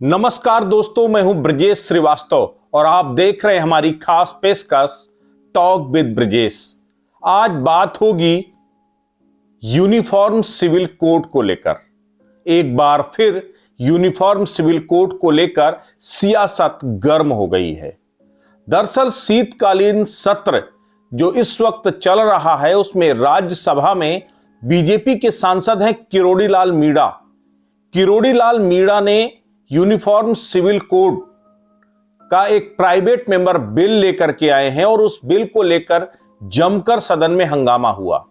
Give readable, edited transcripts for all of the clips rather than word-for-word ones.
नमस्कार दोस्तों, मैं हूं ब्रजेश श्रीवास्तव और आप देख रहे हैं हमारी खास पेशकश टॉक विद ब्रजेश। आज बात होगी यूनिफॉर्म सिविल कोड को लेकर। एक बार फिर यूनिफॉर्म सिविल कोड को लेकर सियासत गर्म हो गई है। दरअसल शीतकालीन सत्र जो इस वक्त चल रहा है उसमें राज्यसभा में बीजेपी के सांसद हैं किरोड़ी लाल मीणा। किरोड़ी लाल मीणा ने यूनिफॉर्म सिविल कोड का एक प्राइवेट मेंबर बिल लेकर के आए हैं और उस बिल को लेकर जमकर सदन में हंगामा हुआ।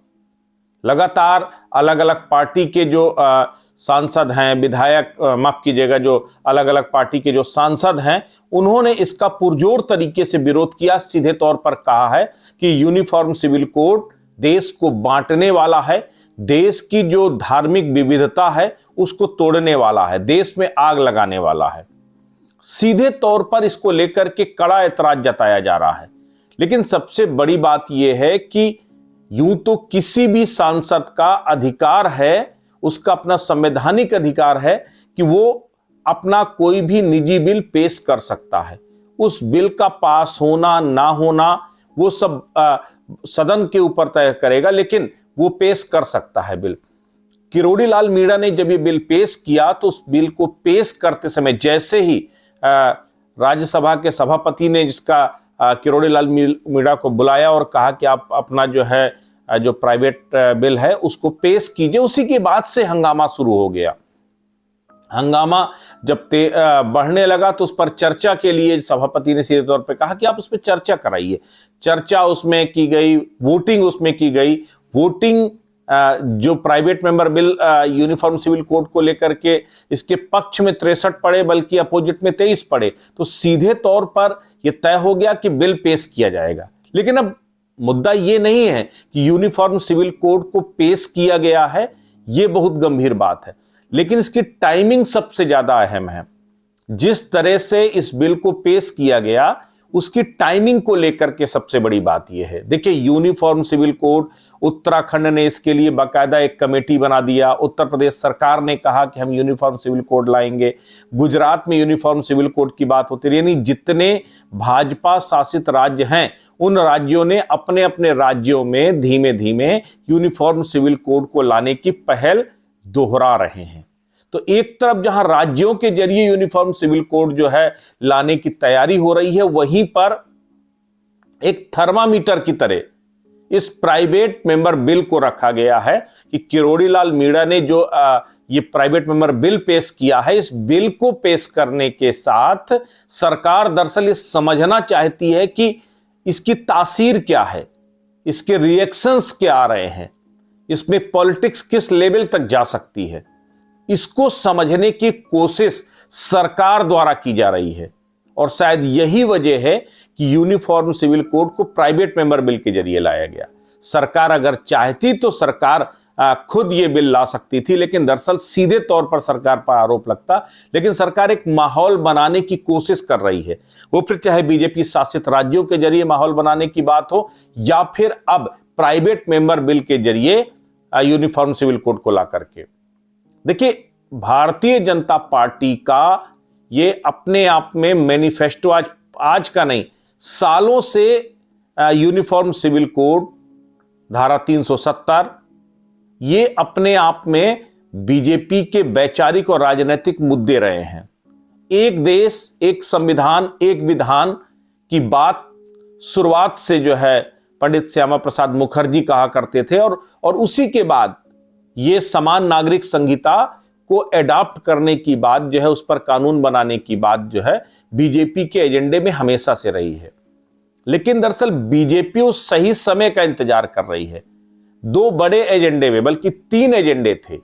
लगातार अलग अलग पार्टी के जो सांसद हैं, विधायक माफ कीजिएगा, जो अलग अलग पार्टी के जो सांसद हैं, उन्होंने इसका पुरजोर तरीके से विरोध किया। सीधे तौर पर कहा है कि यूनिफॉर्म सिविल कोड देश को बांटने वाला है, देश की जो धार्मिक विविधता है उसको तोड़ने वाला है, देश में आग लगाने वाला है। सीधे तौर पर इसको लेकर के कड़ा ऐतराज जताया जा रहा है। लेकिन सबसे बड़ी बात यह है कि यूं तो किसी भी सांसद का अधिकार है, उसका अपना संवैधानिक अधिकार है कि वो अपना कोई भी निजी बिल पेश कर सकता है। उस बिल का पास होना ना होना वो सब सदन के ऊपर तय करेगा, लेकिन वो पेश कर सकता है बिल। किरोड़ी लाल मीणा ने जब ये बिल पेश किया तो उस बिल को पेश करते समय जैसे ही राज्यसभा के सभापति ने जिसका किरोड़ी लाल मीणा को बुलाया और कहा कि आप अपना जो प्राइवेट बिल है उसको पेश कीजिए, उसी के बाद से हंगामा शुरू हो गया। हंगामा जब बढ़ने लगा तो उस पर चर्चा के लिए सभापति ने सीधे तौर पे कहा कि आप उस पर चर्चा कराइए। चर्चा उसमें की गई, वोटिंग उसमें की गई। वोटिंग जो private member bill uniform civil code को लेकर के इसके पक्ष में 63 पड़े, बल्कि अपोजिट में 23 पड़े। तो सीधे तौर पर यह तय हो गया कि बिल पेश किया जाएगा। लेकिन अब मुद्दा यह नहीं है कि यूनिफॉर्म सिविल कोड को पेश किया गया है, यह बहुत गंभीर बात है, लेकिन इसकी टाइमिंग सबसे ज्यादा अहम है। जिस तरह से इस बिल को पेश किया गया उसकी टाइमिंग को लेकर के सबसे बड़ी बात यह है। देखिए, यूनिफॉर्म सिविल कोड, उत्तराखंड ने इसके लिए बाकायदा एक कमेटी बना दिया। उत्तर प्रदेश सरकार ने कहा कि हम यूनिफॉर्म सिविल कोड लाएंगे। गुजरात में यूनिफॉर्म सिविल कोड की बात होती रही। यानी जितने भाजपा शासित राज्य हैं उन राज्यों ने अपने अपने राज्यों में धीमे धीमे यूनिफॉर्म सिविल कोड को लाने की पहल दोहरा रहे हैं। तो एक तरफ जहां राज्यों के जरिए यूनिफॉर्म सिविल कोड जो है लाने की तैयारी हो रही है, वहीं पर एक थर्मामीटर की तरह इस प्राइवेट मेंबर बिल को रखा गया है कि किरोड़ी लाल मीणा ने जो ये प्राइवेट मेंबर बिल पेश किया है, इस बिल को पेश करने के साथ सरकार दरअसल ये समझना चाहती है कि इसकी तासीर क्या है, इसके रिएक्शंस क्या आ रहे हैं, इसमें पॉलिटिक्स किस लेवल तक जा सकती है, इसको समझने की कोशिश सरकार द्वारा की जा रही है। और शायद यही वजह है कि यूनिफॉर्म सिविल कोड को प्राइवेट मेंबर बिल के जरिए लाया गया। सरकार अगर चाहती तो सरकार खुद ये बिल ला सकती थी, लेकिन दरअसल सीधे तौर पर सरकार पर आरोप लगता। लेकिन सरकार एक माहौल बनाने की कोशिश कर रही है, वो फिर चाहे बीजेपी शासित राज्यों के जरिए माहौल बनाने की बात हो या फिर अब प्राइवेट मेंबर बिल के जरिए यूनिफॉर्म सिविल कोड को ला करके। देखिए, भारतीय जनता पार्टी का ये अपने आप में मैनिफेस्टो आज का नहीं, सालों से यूनिफॉर्म सिविल कोड, धारा 370, ये अपने आप में बीजेपी के वैचारिक और राजनीतिक मुद्दे रहे हैं। एक देश, एक संविधान, एक विधान की बात शुरुआत से जो है पंडित श्यामा प्रसाद मुखर्जी कहा करते थे और उसी के बाद ये समान नागरिक संहिता को एडॉप्ट करने की बात जो है, उस पर कानून बनाने की बात जो है बीजेपी के एजेंडे में हमेशा से रही है। लेकिन दरअसल बीजेपी उस सही समय का इंतजार कर रही है। दो बड़े एजेंडे में, बल्कि 3 एजेंडे थे।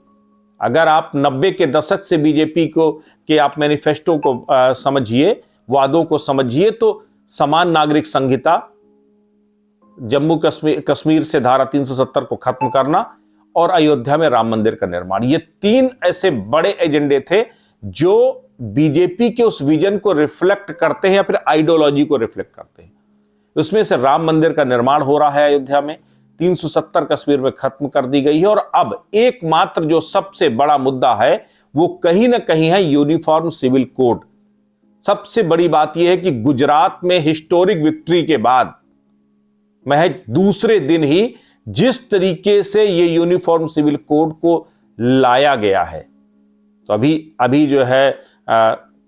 अगर आप 90 के दशक से बीजेपी के आप मैनिफेस्टो को समझिए, वादों को समझिए, तो समान नागरिक संहिता, जम्मू कश्मीर से धारा 370 को खत्म करना और अयोध्या में राम मंदिर का निर्माण, ये 3 ऐसे बड़े एजेंडे थे जो बीजेपी के उस विजन को रिफ्लेक्ट करते हैं या फिर आइडियोलॉजी को रिफ्लेक्ट करते हैं। उसमें से राम मंदिर का निर्माण हो रहा है अयोध्या में, 370 कश्मीर में खत्म कर दी गई है, और अब एकमात्र जो सबसे बड़ा मुद्दा है वो कहीं ना कहीं है यूनिफॉर्म सिविल कोड। सबसे बड़ी बात यह है कि गुजरात में हिस्टोरिक विक्ट्री के बाद महज दूसरे दिन ही जिस तरीके से ये यूनिफॉर्म सिविल कोड को लाया गया है, तो अभी जो है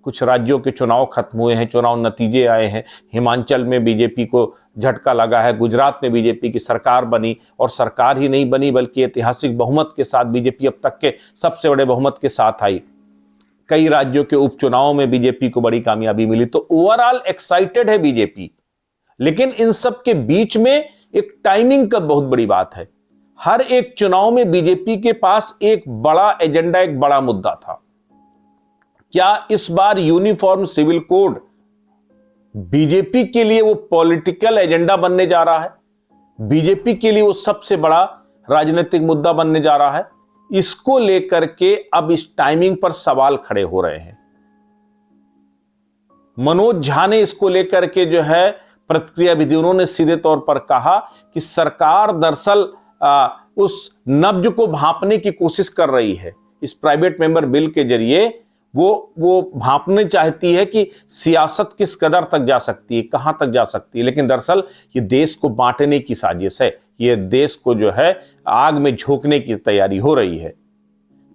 कुछ राज्यों के चुनाव खत्म हुए हैं, चुनाव नतीजे आए हैं। हिमाचल में बीजेपी को झटका लगा है, गुजरात में बीजेपी की सरकार बनी, और सरकार ही नहीं बनी बल्कि ऐतिहासिक बहुमत के साथ बीजेपी अब तक के सबसे बड़े बहुमत के साथ आई। कई राज्यों के उपचुनावों में बीजेपी को बड़ी कामयाबी मिली। तो ओवरऑल एक्साइटेड है बीजेपी, लेकिन इन सब के बीच में एक टाइमिंग का बहुत बड़ी बात है। हर एक चुनाव में बीजेपी के पास एक बड़ा एजेंडा, एक बड़ा मुद्दा था। क्या इस बार यूनिफॉर्म सिविल कोड बीजेपी के लिए वो पॉलिटिकल एजेंडा बनने जा रहा है? बीजेपी के लिए वो सबसे बड़ा राजनीतिक मुद्दा बनने जा रहा है? इसको लेकर के अब इस टाइमिंग पर सवाल खड़े हो रहे हैं। मनोज झा ने इसको लेकर के जो है प्रतिक्रिया भी दी। उन्होंने सीधे तौर पर कहा कि सरकार दरअसल उस नब्ज को भांपने की कोशिश कर रही है। इस प्राइवेट मेंबर बिल के जरिए वो भांपने चाहती है कि सियासत किस कदर तक जा सकती है, कहां तक जा सकती है। लेकिन दरअसल ये देश को बांटने की साजिश है, ये देश को जो है आग में झोंकने की तैयारी हो रही है।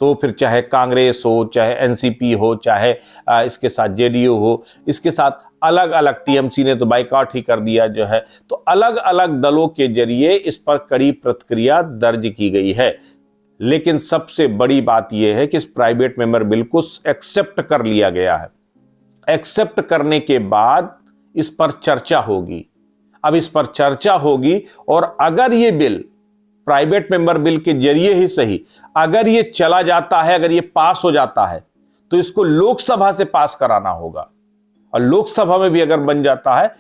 तो फिर चाहे कांग्रेस हो, चाहे एनसीपी हो, चाहे इसके साथ जेडीयू हो, इसके साथ अलग अलग, टीएमसी ने तो बाइकआउट ही कर दिया जो है। तो अलग अलग दलों के जरिए इस पर कड़ी प्रतिक्रिया दर्ज की गई है। लेकिन सबसे बड़ी बात यह है कि इस प्राइवेट मेंबर बिल को एक्सेप्ट कर लिया गया है। एक्सेप्ट करने के बाद इस पर चर्चा होगी। अब इस पर चर्चा होगी, और अगर यह बिल प्राइवेट मेंबर बिल के जरिए ही सही, अगर ये चला जाता है, अगर ये पास हो जाता है, तो इसको लोकसभा से पास कराना होगा। और लोकसभा में भी अगर बन जाता है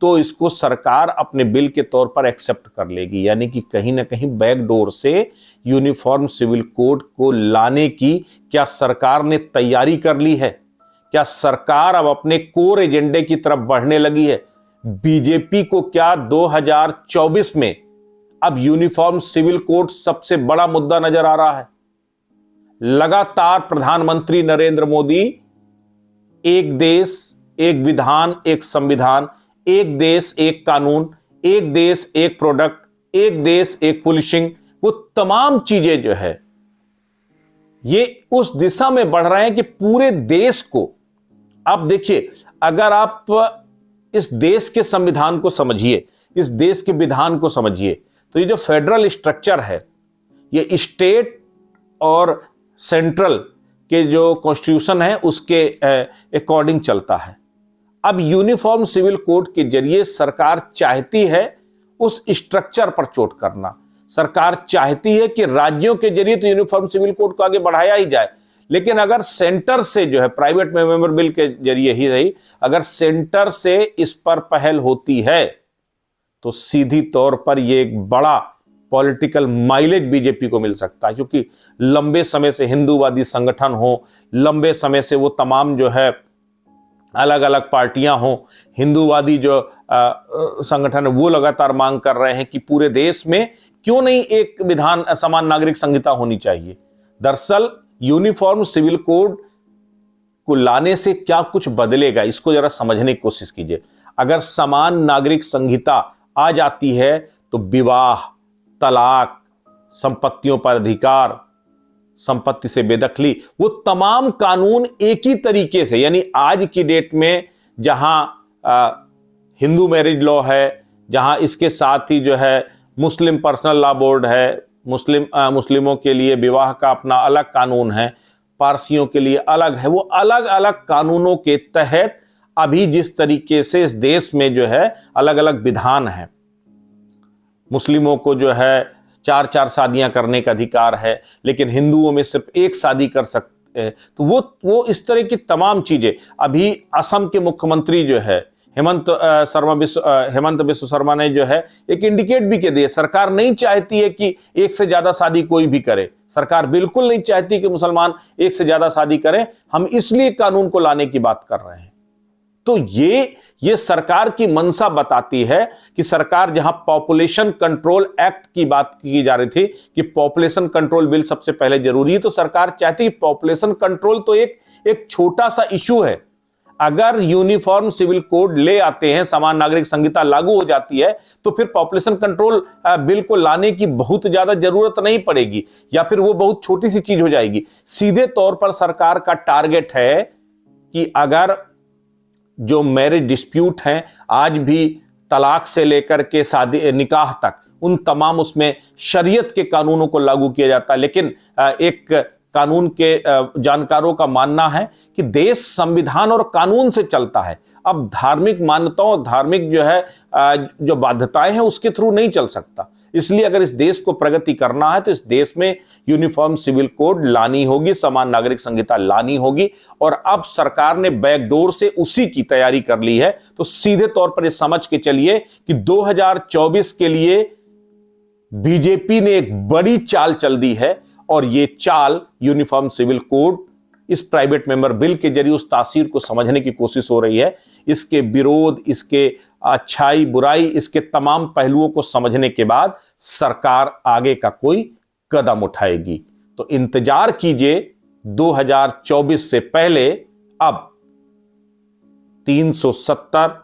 तो इसको सरकार अपने बिल के तौर पर एक्सेप्ट कर लेगी। यानी कि कहीं ना कहीं बैकडोर से यूनिफॉर्म सिविल कोड को लाने की क्या सरकार ने तैयारी कर ली है? क्या सरकार अब अपने कोर एजेंडे की तरफ बढ़ने लगी है? बीजेपी को क्या 2024 में अब यूनिफॉर्म सिविल कोड सबसे बड़ा मुद्दा नजर आ रहा है? लगातार प्रधानमंत्री नरेंद्र मोदी एक देश, एक विधान, एक संविधान, एक देश, एक कानून, एक देश, एक प्रोडक्ट, एक देश, एक पुलिसिंग, वो तमाम चीजें जो है ये उस दिशा में बढ़ रहे हैं कि पूरे देश को, अब देखिए, अगर आप इस देश के संविधान को समझिए, इस देश के विधान को समझिए, तो ये जो फेडरल स्ट्रक्चर है, ये स्टेट और सेंट्रल के जो कॉन्स्टिट्यूशन है उसके अकॉर्डिंग चलता है। अब यूनिफॉर्म सिविल कोड के जरिए सरकार चाहती है उस स्ट्रक्चर पर चोट करना। सरकार चाहती है कि राज्यों के जरिए तो यूनिफॉर्म सिविल कोड को आगे बढ़ाया ही जाए, लेकिन अगर सेंटर से जो है प्राइवेट मेंबर बिल के जरिए ही रही, अगर सेंटर से इस पर पहल होती है तो सीधी तौर पर यह एक बड़ा पॉलिटिकल माइलेज बीजेपी को मिल सकता है। क्योंकि लंबे समय से हिंदूवादी संगठन हो, लंबे समय से वो तमाम जो है अलग अलग पार्टियां हो, हिंदूवादी जो संगठन है वो लगातार मांग कर रहे हैं कि पूरे देश में क्यों नहीं एक विधान समान नागरिक संहिता होनी चाहिए। दरअसल यूनिफॉर्म सिविल कोड को लाने से क्या कुछ बदलेगा, इसको जरा समझने की कोशिश कीजिए। अगर समान नागरिक संहिता आ जाती है तो विवाह, तलाक, संपत्तियों पर अधिकार, संपत्ति से बेदखली, वो तमाम कानून एक ही तरीके से, यानी आज की डेट में जहां हिंदू मैरिज लॉ है, जहां इसके साथ ही जो है मुस्लिम पर्सनल लॉ बोर्ड है, मुस्लिमों के लिए विवाह का अपना अलग कानून है, पारसियों के लिए अलग है, वो अलग अलग कानूनों के तहत अभी जिस तरीके से इस देश में जो है अलग अलग विधान है, मुस्लिमों को जो है 4-4 शादियां करने का अधिकार है, लेकिन हिंदुओं में सिर्फ एक शादी कर सकते हैं। तो वो इस तरह की तमाम चीजें अभी असम के मुख्यमंत्री जो है हेमंत बिस्व शर्मा ने जो है एक इंडिकेट भी के दिए। सरकार नहीं चाहती है कि एक से ज्यादा शादी कोई भी करे, सरकार बिल्कुल नहीं चाहती कि मुसलमान एक से ज्यादा शादी करें, हम इसलिए कानून को लाने की बात कर रहे हैं। तो ये सरकार की मंशा बताती है कि सरकार जहां पॉपुलेशन कंट्रोल एक्ट की बात की जा रही थी कि पॉपुलेशन कंट्रोल बिल सबसे पहले जरूरी है, तो सरकार चाहती है पॉपुलेशन कंट्रोल तो एक छोटा सा इशू है। अगर यूनिफॉर्म सिविल कोड ले आते हैं, समान नागरिक संहिता लागू हो जाती है, तो फिर पॉपुलेशन कंट्रोल बिल को लाने की बहुत ज्यादा जरूरत नहीं पड़ेगी, या फिर वो बहुत छोटी सी चीज हो जाएगी। सीधे तौर पर सरकार का टारगेट है कि अगर जो मैरिज डिस्प्यूट हैं, आज भी तलाक से लेकर के शादी निकाह तक, उन तमाम उसमें शरीयत के कानूनों को लागू किया जाता है। लेकिन एक कानून के जानकारों का मानना है कि देश संविधान और कानून से चलता है। अब धार्मिक मान्यताओं, धार्मिक जो बाध्यताएं हैं, उसके थ्रू नहीं चल सकता। इसलिए अगर इस देश को प्रगति करना है तो इस देश में यूनिफॉर्म सिविल कोड लानी होगी, समान नागरिक संहिता लानी होगी। और अब सरकार ने बैकडोर से उसी की तैयारी कर ली है। तो सीधे तौर पर ये समझ के चलिए कि 2024 के लिए बीजेपी ने एक बड़ी चाल चल दी है, और ये चाल यूनिफॉर्म सिविल कोड इस प्राइवेट मेंबर बिल के जरिए उस तासीर को समझने की कोशिश हो रही है। इसके विरोध, इसके अच्छाई बुराई, इसके तमाम पहलुओं को समझने के बाद सरकार आगे का कोई कदम उठाएगी। तो इंतजार कीजिए 2024 से पहले। अब 370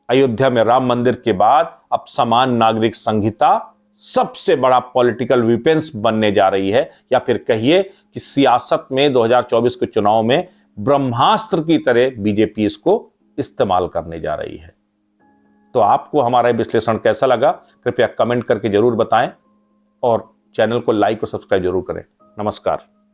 अयोध्या में राम मंदिर के बाद अब समान नागरिक संहिता सबसे बड़ा पॉलिटिकल वेपन्स बनने जा रही है, या फिर कहिए कि सियासत में 2024 के चुनाव में ब्रह्मास्त्र की तरह बीजेपी इसको इस्तेमाल करने जा रही है। तो आपको हमारा विश्लेषण कैसा लगा, कृपया कमेंट करके जरूर बताएं, और चैनल को लाइक और सब्सक्राइब जरूर करें। नमस्कार।